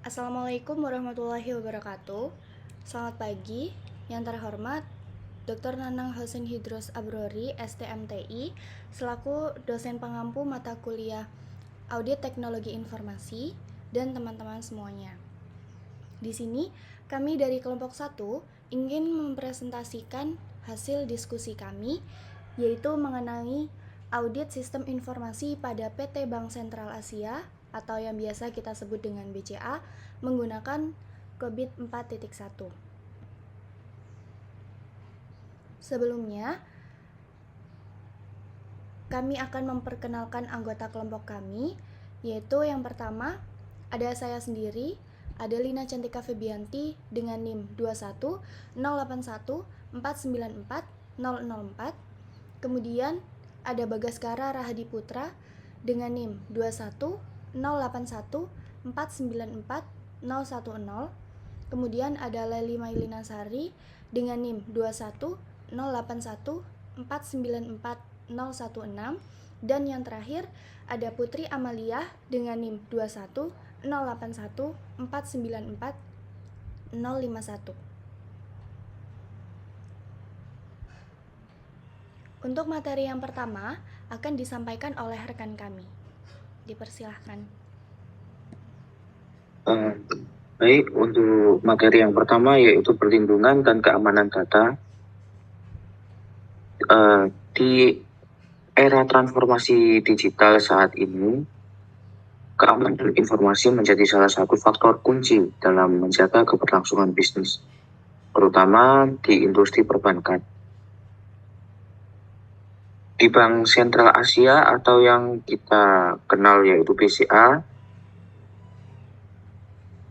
Assalamualaikum warahmatullahi wabarakatuh. Selamat pagi, yang terhormat Dr. Nanang Hosen Hidros Abrori, STMTI, selaku dosen pengampu mata kuliah Audit Teknologi Informasi dan teman-teman semuanya. Di sini, kami dari kelompok 1 ingin mempresentasikan hasil diskusi kami, yaitu mengenai audit sistem informasi pada PT Bank Sentral Asia atau yang biasa kita sebut dengan BCA menggunakan COVID 4.1. Sebelumnya, kami akan memperkenalkan anggota kelompok kami, yaitu yang pertama ada saya sendiri, Adelina Cantika Febianti dengan NIM 210814940004. Kemudian ada Bagaskara Rahadi Putra dengan NIM 210814940010. Kemudian ada Leli Mailina Sari dengan NIM 210814940010. Dan yang terakhir ada Putri Amalia dengan NIM 210814940051. Untuk materi yang pertama akan disampaikan oleh rekan kami. Dipersilahkan. Baik, untuk materi yang pertama yaitu perlindungan dan keamanan data. Di era transformasi digital saat ini, keamanan informasi menjadi salah satu faktor kunci dalam menjaga keberlangsungan bisnis, terutama di industri perbankan. Di Bank Sentral Asia atau yang kita kenal yaitu BCA,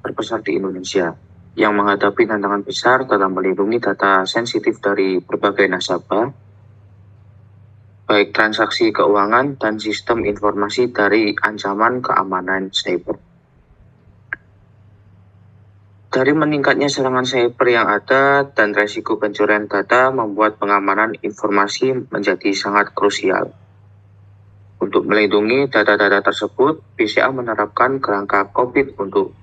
terbesar di Indonesia, yang menghadapi tantangan besar dalam melindungi data sensitif dari berbagai nasabah, baik transaksi keuangan dan sistem informasi dari ancaman keamanan cyber. Dari meningkatnya serangan cyber yang ada dan resiko pencurian data membuat pengamanan informasi menjadi sangat krusial. Untuk melindungi data-data tersebut, BCA menerapkan kerangka COVID untuk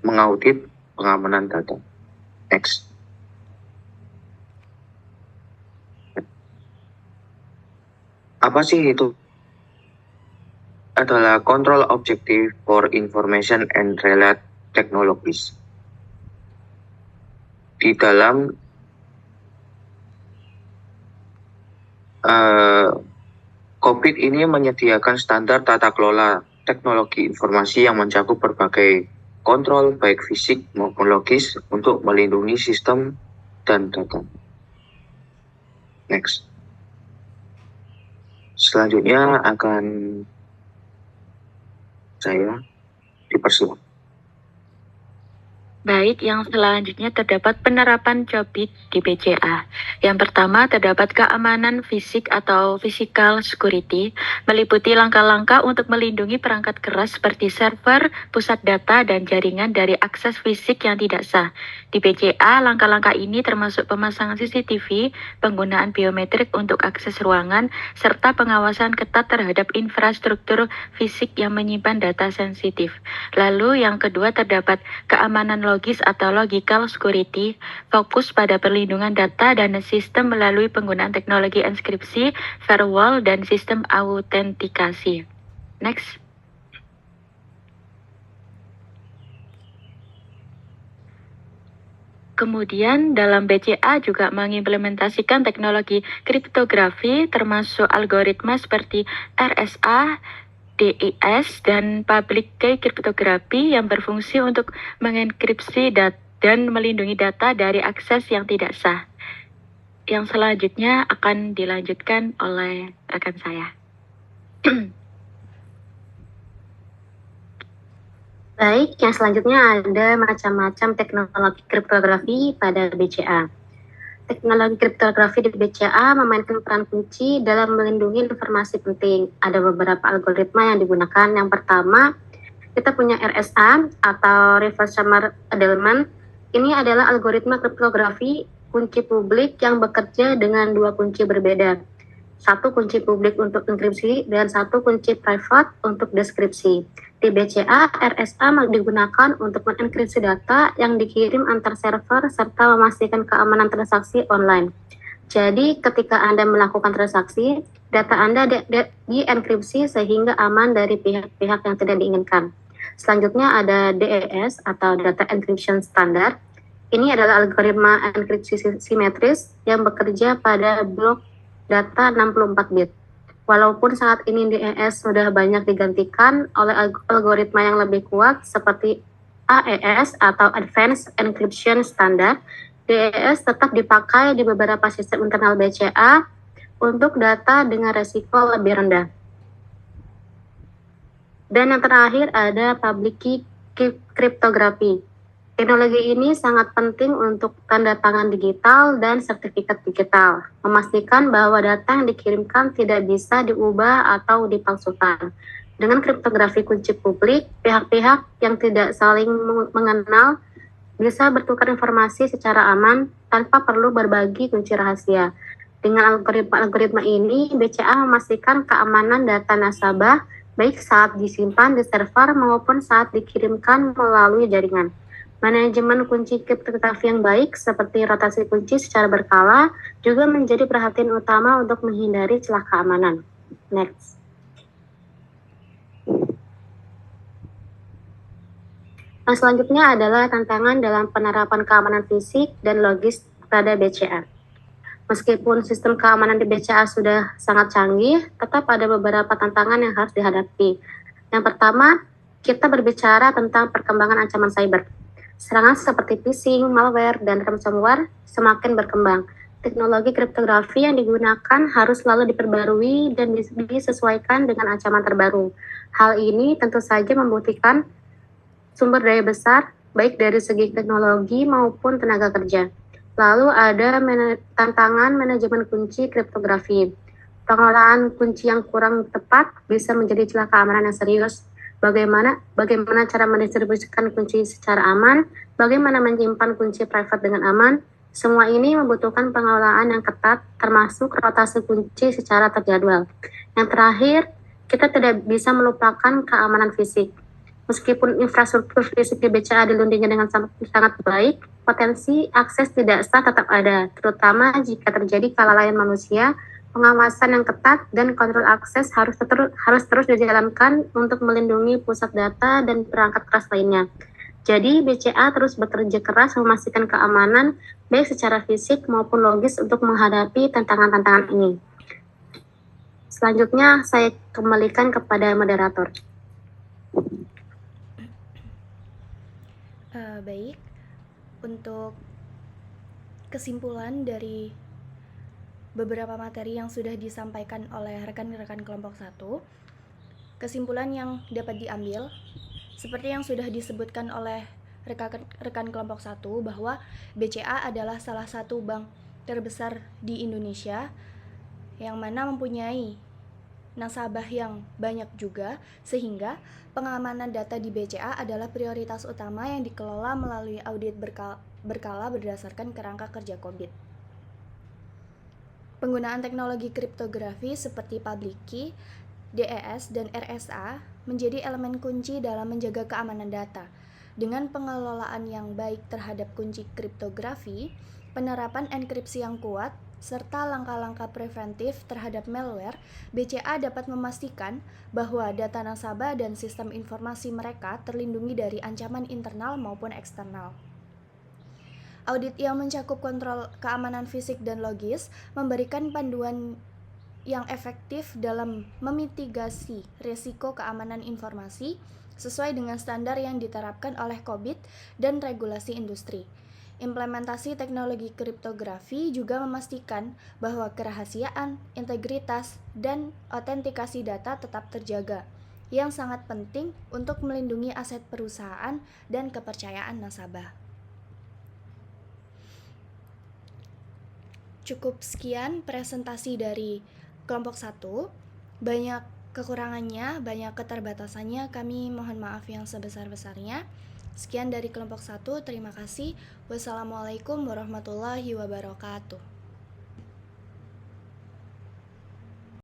mengaudit pengamanan data. Next. Apa sih itu? Adalah Control Objective for Information and Related Technologies. Di dalam COVID ini menyediakan standar tata kelola teknologi informasi yang mencakup berbagai kontrol baik fisik maupun logis untuk melindungi sistem dan data. Next. Selanjutnya akan saya dipersilakan. Baik, yang selanjutnya terdapat penerapan Cobit di BCA. Yang pertama terdapat keamanan fisik atau physical security, meliputi langkah-langkah untuk melindungi perangkat keras seperti server, pusat data, dan jaringan dari akses fisik yang tidak sah. Di BCA, langkah-langkah ini termasuk pemasangan CCTV, penggunaan biometrik untuk akses ruangan, serta pengawasan ketat terhadap infrastruktur fisik yang menyimpan data sensitif. Lalu yang kedua terdapat keamanan logis atau logical security, fokus pada perlindungan data dan sistem melalui penggunaan teknologi enkripsi, firewall, dan sistem autentikasi. Next. Kemudian dalam BCA juga mengimplementasikan teknologi kriptografi termasuk algoritma seperti RSA, DIS, dan public key kriptografi yang berfungsi untuk mengenkripsi dan melindungi data dari akses yang tidak sah. Yang selanjutnya akan dilanjutkan oleh rekan saya. Baik, yang selanjutnya ada macam-macam teknologi kriptografi pada BCA. Teknologi kriptografi di BCA memainkan peran kunci dalam melindungi informasi penting. Ada beberapa algoritma yang digunakan. Yang pertama, kita punya RSA atau Reverse Summary Edelman. Ini adalah algoritma kriptografi kunci publik yang bekerja dengan dua kunci berbeda. Satu kunci publik untuk enkripsi dan satu kunci private untuk deskripsi. Di BCA, RSA digunakan untuk mengenkripsi data yang dikirim antar server serta memastikan keamanan transaksi online. Jadi, ketika Anda melakukan transaksi, data Anda dienkripsi sehingga aman dari pihak-pihak yang tidak diinginkan. Selanjutnya ada DES atau Data Encryption Standard. Ini adalah algoritma enkripsi simetris yang bekerja pada blok data 64 bit. Walaupun saat ini DES sudah banyak digantikan oleh algoritma yang lebih kuat seperti AES atau Advanced Encryption Standard, DES tetap dipakai di beberapa sistem internal BCA untuk data dengan resiko lebih rendah. Dan yang terakhir ada public key cryptography. Teknologi ini sangat penting untuk tanda tangan digital dan sertifikat digital, memastikan bahwa data yang dikirimkan tidak bisa diubah atau dipalsukan. Dengan kriptografi kunci publik, pihak-pihak yang tidak saling mengenal bisa bertukar informasi secara aman tanpa perlu berbagi kunci rahasia. Dengan algoritma ini, BCA memastikan keamanan data nasabah baik saat disimpan di server maupun saat dikirimkan melalui jaringan. Manajemen kunci kriptografi yang baik seperti rotasi kunci secara berkala juga menjadi perhatian utama untuk menghindari celah keamanan. Next. Nah, selanjutnya adalah tantangan dalam penerapan keamanan fisik dan logis pada BCA. Meskipun sistem keamanan di BCA sudah sangat canggih, tetap ada beberapa tantangan yang harus dihadapi. Yang pertama, kita berbicara tentang perkembangan ancaman cyber. Serangan seperti phishing, malware, dan ransomware semakin berkembang. Teknologi kriptografi yang digunakan harus selalu diperbarui dan disesuaikan dengan ancaman terbaru. Hal ini tentu saja membutuhkan sumber daya besar, baik dari segi teknologi maupun tenaga kerja. Lalu ada tantangan manajemen kunci kriptografi. Pengelolaan kunci yang kurang tepat bisa menjadi celah keamanan yang serius. Bagaimana cara mendistribusikan kunci secara aman, bagaimana menyimpan kunci private dengan aman, semua ini membutuhkan pengelolaan yang ketat, termasuk rotasi kunci secara terjadwal. Yang terakhir, kita tidak bisa melupakan keamanan fisik. Meskipun infrastruktur fisik di BCA dilindungi dengan sangat baik, potensi akses tidak sah tetap ada, terutama jika terjadi kelalaian manusia. Pengawasan yang ketat dan kontrol akses harus terus dijalankan untuk melindungi pusat data dan perangkat keras lainnya. Jadi, BCA terus bekerja keras memastikan keamanan baik secara fisik maupun logis untuk menghadapi tantangan-tantangan ini. Selanjutnya, saya kembalikan kepada moderator. Baik, untuk kesimpulan dari beberapa materi yang sudah disampaikan oleh rekan-rekan kelompok 1, kesimpulan yang dapat diambil seperti yang sudah disebutkan oleh rekan kelompok 1 bahwa BCA adalah salah satu bank terbesar di Indonesia yang mana mempunyai nasabah yang banyak juga, sehingga pengamanan data di BCA adalah prioritas utama yang dikelola melalui audit berkala berdasarkan kerangka kerja COVID. Penggunaan teknologi kriptografi seperti public key, DES, dan RSA menjadi elemen kunci dalam menjaga keamanan data. Dengan pengelolaan yang baik terhadap kunci kriptografi, penerapan enkripsi yang kuat, serta langkah-langkah preventif terhadap malware, BCA dapat memastikan bahwa data nasabah dan sistem informasi mereka terlindungi dari ancaman internal maupun eksternal. Audit yang mencakup kontrol keamanan fisik dan logis memberikan panduan yang efektif dalam memitigasi risiko keamanan informasi sesuai dengan standar yang diterapkan oleh COVID dan regulasi industri. Implementasi teknologi kriptografi juga memastikan bahwa kerahasiaan, integritas, dan autentikasi data tetap terjaga, yang sangat penting untuk melindungi aset perusahaan dan kepercayaan nasabah. Cukup sekian presentasi dari kelompok 1. Banyak kekurangannya, banyak keterbatasannya, kami mohon maaf yang sebesar-besarnya. Sekian dari kelompok 1, terima kasih. Wassalamualaikum warahmatullahi wabarakatuh.